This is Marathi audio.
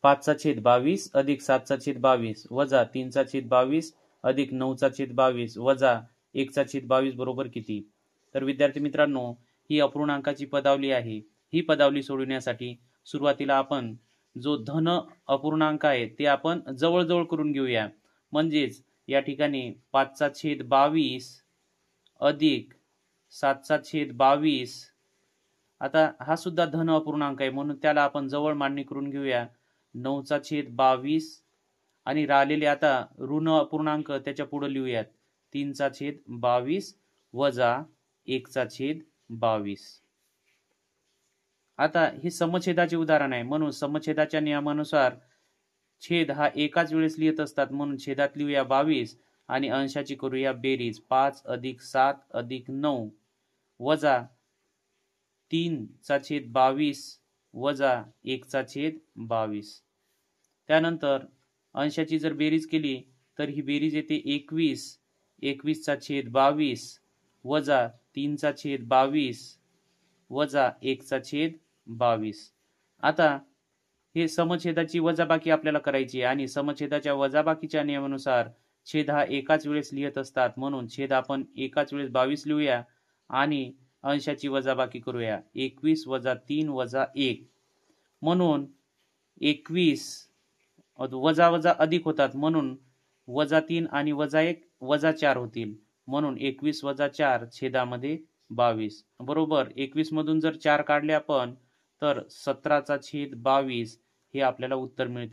5/22 अधिक 7/22 वजा 3/22 अधिक 9/22 वजा 1/22 बरोबर किती? तर विद्यार्थी मित्रांनो, ही अपूर्णांकाची पदावली आहे. ही पदावली सोडवण्यासाठी सुरुवातीला आपण जो धन अपूर्णांक आहे ते आपण जवळजवळ करून घेऊया. म्हणजेच या ठिकाणी 5/22 अधिक 7/22, आता हा सुद्धा धन अपूर्णांक आहे म्हणून त्याला आपण जवळ मांडणी करून घेऊया. 9/22 आणि राहिलेले आता ऋण अपूर्णांक त्याच्या पुढे लिहूयात. 3/22 वजा 1/22. आता हे समछेदाचे उदाहरण आहे म्हणून समछेदाच्या नियमानुसार छेद हा एकाच वेळेस लिहित असतात म्हणून छेदात लिहूया 22 आणि अंशाची करूया बेरीज. 5 अधिक 7 अधिक 9 वजा 3/22 वजा 1/22. त्यानंतर अंशाची जर बेरीज केली तर ही बेरीज येते 21. 21/22 वजा 3/22 वजा 1/22. आता हे समछेदाची वजाबाकी आपल्याला करायची आहे आणि समछेदाच्या वजाबाकीच्या नियमानुसार छेद हा एकाच वेळेस लिहित असतात म्हणून छेद आपण एकाच वेळेस 22 लिहूया आणि अंशाची वजाबाकी करूया. 21 वजा 3 वजा 1 म्हणून 21 वजा वजा अधिक होतात म्हणून वजा 3 आणि वजा 1 वजा 4 होतील म्हणून 21 वजा 4 छेदामध्ये 22 बरोबर. 21 मधून जर 4 काढले आपण तर 17/22 हे आपल्याला उत्तर मिळते.